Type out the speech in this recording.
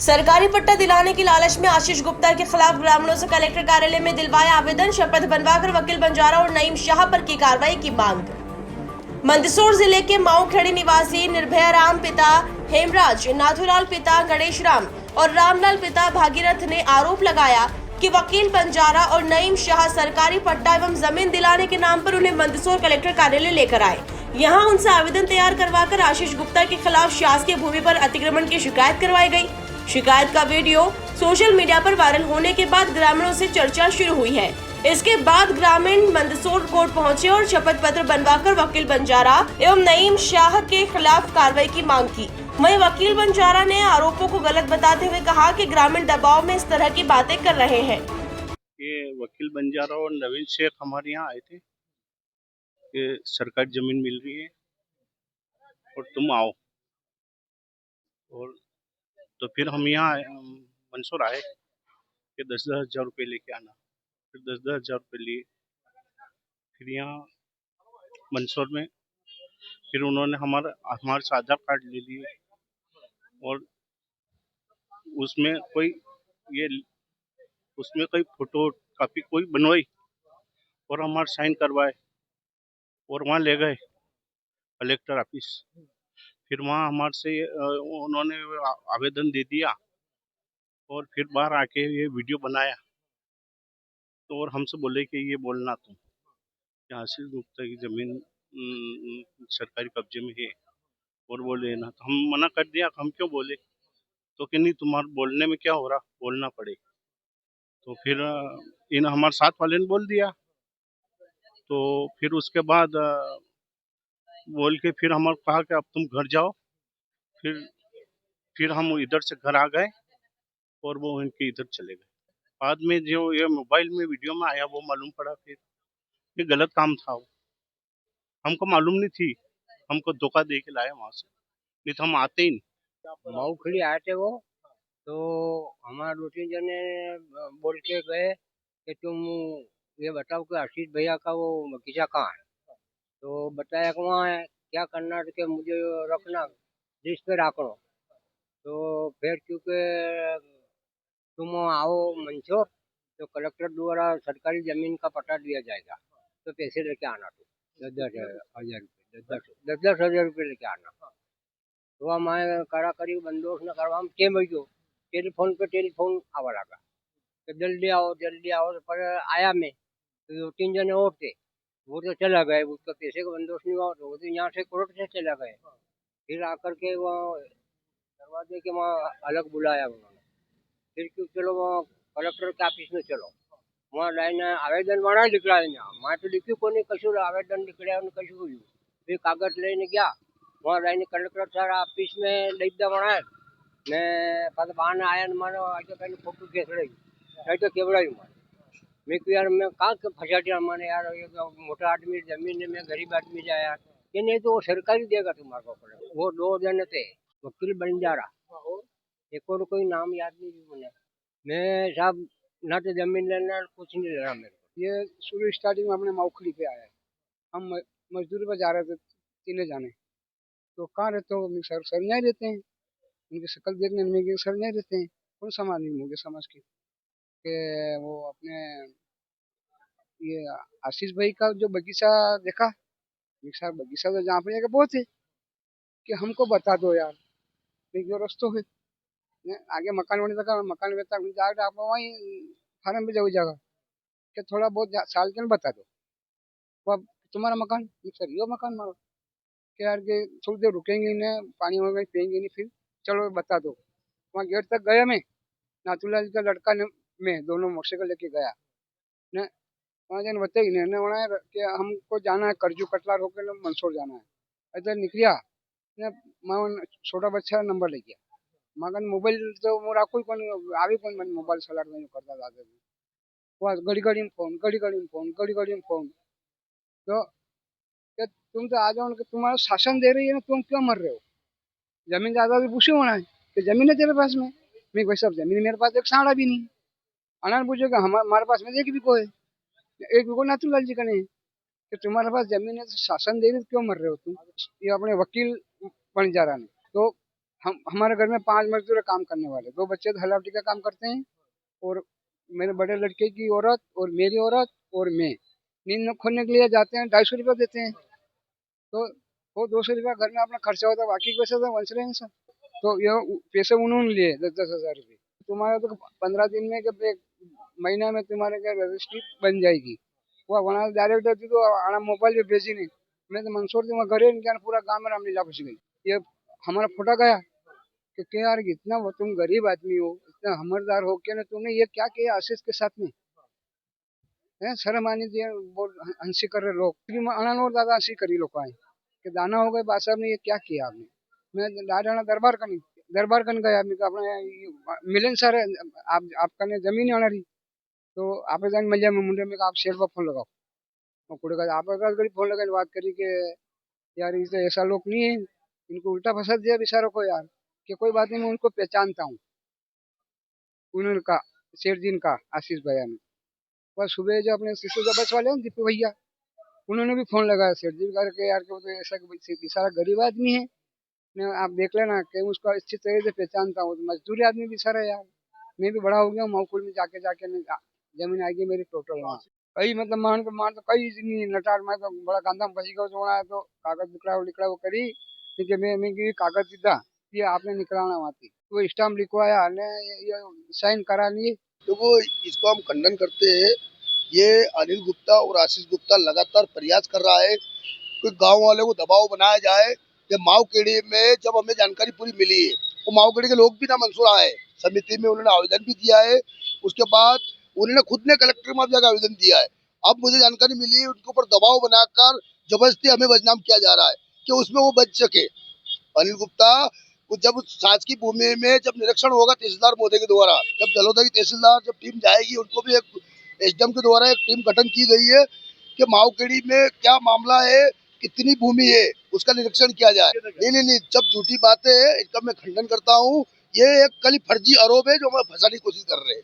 सरकारी पट्टा दिलाने की लालच में आशीष गुप्ता के खिलाफ ग्रामीणों से कलेक्टर कार्यालय में दिलवाया आवेदन। शपथ बनवाकर वकील बंजारा और नईम शाह पर की कार्रवाई की मांग। मंदसौर जिले के माऊखेड़ी निवासी निर्भया राम पिता हेमराज, नाथूलाल पिता गणेश राम और रामलाल पिता भागीरथ ने आरोप लगाया कि वकील बंजारा और नईम शाह सरकारी पट्टा एवं जमीन दिलाने के नाम पर उन्हें मंदसौर कलेक्टर कार्यालय लेकर आए। यहां उनसे आवेदन तैयार करवाकर आशीष गुप्ता के खिलाफ शासकीय भूमि पर अतिक्रमण की शिकायत करवाई गई। शिकायत का वीडियो सोशल मीडिया पर वायरल होने के बाद ग्रामीणों से चर्चा शुरू हुई है। इसके बाद ग्रामीण मंदसौर कोर्ट पहुंचे और शपथ पत्र बनवाकर वकील बंजारा एवं नईम शाह के खिलाफ कार्रवाई की मांग की। वहीं वकील बंजारा ने आरोपों को गलत बताते हुए कहा कि ग्रामीण दबाव में इस तरह की बातें कर रहे हैं। ये वकील बंजारा और नवीन शेख हमारे यहाँ आए थे कि सरकारी जमीन मिल रही है और तुम आओ, और तो फिर हम यहाँ मंदसौर आए कि 10,000 रुपये लेके आना। फिर 10,000 रुपये लिए। फिर यहाँ मंदसौर में फिर उन्होंने हमारे से आधार कार्ड ले लिए और ये उसमें कोई फोटो कॉपी कोई बनवाई और हमारे साइन करवाए और वहाँ ले गए कलेक्टर ऑफिस। फिर वहाँ हमारे से उन्होंने आवेदन दे दिया और फिर बाहर आके ये वीडियो बनाया। तो और हमसे बोले कि ये बोलना तुम कि आशीष गुप्ता की जमीन सरकारी कब्जे में है और वो लेना। तो हम मना कर दिया, हम क्यों बोले, तो कि नहीं तुम्हारे बोलने में क्या हो रहा, बोलना पड़े। तो फिर इन हमारे साथ वाले ने बोल दिया। तो फिर उसके बाद बोल के फिर हमारे कहा कि अब तुम घर जाओ। फिर हम इधर से घर आ गए और वो इनके इधर चले गए। बाद में जो ये मोबाइल में वीडियो में आया वो मालूम पड़ा फिर ये गलत काम था। वो हमको मालूम नहीं थी, हमको धोखा दे के लाया वहां से, नहीं तो हम आते ही नहीं। माऊखेड़ी आए थे वो, तो हमारे दो तीन जने बोल के गए कि तुम ये बताओ कि आशीष भैया का वो बगीचा कहाँ है। तो बताया कि वहाँ है। क्या करना है कि मुझे रखना लिस्ट पे रखो। तो फिर क्योंकि तुम आओ मंदसौर तो कलेक्टर द्वारा सरकारी जमीन का पट्टा दिया जाएगा, तो पैसे लेके आना। तुम 10,000 रुपये 10,000 रुपये लेके आना। तो हमारे कराकरी बंदोबस्त न करवा हम केम गयो। टेलीफोन आवा लगा कि जल्दी आओ। पर आया मैं तो 2-3 जने और थे, वो तो चला गए। उसका पैसे का बंदोबस्त नहीं हुआ तो वो तो यहाँ से कोर्ट से चला गए। फिर आकर के वो दरवाजे के वहाँ अलग बुलाया उन्होंने। फिर क्यों चलो वहाँ कलेक्टर के ऑफिस में चलो, वहाँ लाइन आवेदन वहाँ निकला मैं तो लिख्યું कोनी कशुં आवेदन निकल्या कशुં हुई। फिर कागज लेने गया वहाँ लाइन कलेक्टर सर ऑफिस में लई दे वहाँ ने पास बहाने आया ने मानो आज तो पहले फोटो केस रही नहीं तो केवड़ाई मैं क्यों यार मैं कहाँ के फंसा दिया मैंने यार। ये मोटा आदमी जमीन है, मैं गरीब आदमी जा यार। कि नहीं तो वो सरकारी देगा तुम्हारे को पड़े। वो 2 जने थे, वकील बंजारा एक और कोई नाम याद नहीं मुझे। मैं साहब ना तो जमीन लेना कुछ नहीं लेना मेरे को। ये शुरू स्टार्टिंग में हमने माऊखेड़ी पे आया है। हम मजदूरी पर जा रहे थे 3 जाने। तो कहाँ रहते हो? सर नहीं रहते हैं। उनकी शक्ल देखने में कि सर नहीं रहते हैं। कौन समाज नहीं होंगे समाज के वो अपने ये आशीष भाई का जो बगीचा देखा बगीचा तो जहाँ पे बहुत है कि हमको बता दो यार जो रस्तो है आगे मकान होने तक मकान वेता जाकर आप वहीं फार्म पे जाओ जगह कि थोड़ा बहुत साल के बता दो। वो अब तुम्हारा मकान सर यो मकान मारो कि यार के थोड़ी देर रुकेंगे नहीं, पानी वगैरह पियेंगे नहीं, फिर चलो बता दो। वहाँ गेट तक गया मैं, नाथूलाल का लड़का ने मैं दोनों मोटरसाइकिल लेके गया ने वहाँ जाने बताई ने वहाँ कि हमको जाना है करजू कटलार होकर मंदसौर जाना है। इधर निकलिया ने मैं छोटा बच्चा नंबर ले गया मगन मोबाइल तो मोरा कोई कौन आवी कौन मन मोबाइल सलाट में करता था। वो घड़ी में फोन तो तुम तो आ जाओ कि तुम्हारा शासन दे रही है ना, तुम क्यों मर रहे हो? जमीन ज्यादा भी पूछे होना है कि जमीन है तेरे पास में। मैं भाई सब जमीन मेरे पास एक साड़ा भी नहीं। अनार पूछेगा हमारे पास में एक भी को है, एक भी को नाथूलाल जी का नहीं कि तुम्हारे पास जमीन है तो शासन दे रही क्यों मर रहे हो तुम? ये अपने वकील बन जा रहा है। तो हम हमारे घर में 5 मजदूर काम करने वाले, 2 बच्चे तो हलावटी का काम करते हैं और मेरे बड़े लड़के की औरत और मेरी औरत और मैं नींद खोलने के लिए जाते हैं, 250 रुपया देते हैं। तो वो 200 रुपया घर में अपना खर्चा होता है, बाकी के पैसे तो बच रहे हैं सर। तो ये पैसे उन्होंने लिए 10-10 हजार रुपये। तुम्हारा तो 15 दिन में के एक महीना में तुम्हारे क्या रजिस्ट्री बन जाएगी। वो वहाँ डायरेक्ट होती तो आना मोबाइल पे भेजी नहीं। मैं तो मंसूर थी वहाँ घरे इनके पूरा गाँव में रामलीला घुस गई। ये हमारा फोटा गया कि क्या यार इतना तुम गरीब आदमी हो, इतना हमरदार हो क्या, तुमने ये क्या किया आशीष के साथ में है? शर्म आनी चाहिए। बोल हंसी कर रहे लोग, अनन और ज्यादा हंसी करी लोग आए कि दाना हो गए बा साहब ने ये क्या किया आपने। मैं डायरेक्ट दरबार कन गया, मैं कहा अपना मिलन सर आपका ने जमीन आना रही तो आप जान मिल जाए मुंडे में आप शेर पर फोन लगाओ। और कुड़े का आप फोन लगा बात करी कि यार ये तो ऐसा लोग नहीं है, इनको उल्टा फंसा दिया बेचारों को यार। कि कोई बात नहीं, मैं उनको पहचानता हूँ, उन्होंने कहा शेर जी का आशीष भैया ने। बस सुबह जो अपने शिशु का बस वाले हैं दीपू भैया, उन्होंने भी फोन लगाया सेठ जी करके यार कि वो तो ऐसा बेचारा गरीब आदमी है, आप देख लेना कि उसको अच्छी तरह से पहचानता हूँ। तो मजदूरी आदमी बेचारा यार, मैं भी बड़ा हो गया हूँ माउकुल में जाके जाके जमीन आएगी मेरी टोटल वहाँ कई मतलब मान तो कई नहीं नटार मैं तो बड़ा कांदा में फंसी गया तो तो कागज निकला वो करी कि मैं कागज दीदा ये आपने निकलाना वहाँ थी वो स्टाम्प लिखवाया ने ये साइन करा लिए। तो वो इसको हम खंडन करते हैं। ये अनिल गुप्ता और आशीष गुप्ता लगातार प्रयास कर रहा है कि गांव वालों को दबाव बनाया जाए। जब मावखेड़ी में जब हमें जानकारी पूरी मिली है वो मावखेड़ी के लोग भी ना मंसूर आए, समिति में उन्होंने आवेदन भी दिया है। उसके बाद उन्होंने खुद ने कलेक्टर में जाकर आवेदन दिया है। अब मुझे जानकारी मिली है उनके ऊपर दबाव बनाकर जबरदस्ती हमें बदनाम किया जा रहा है कि उसमें वो बच सके। अनिल गुप्ता को जब शासकीय भूमि में जब निरीक्षण होगा तहसीलदार महोदय के द्वारा, जब जलोदा की तहसीलदार जब टीम जाएगी उनको भी एक एसडीएम के द्वारा एक टीम गठन की गई है कि मावखेड़ी में क्या मामला है, कितनी भूमि है, उसका निरीक्षण किया जाए। नहीं, जब झूठी बातें है इनका मैं खंडन करता हूँ। ये एक कल फर्जी आरोप है जो हमें फंसाने की कोशिश कर रहे हैं।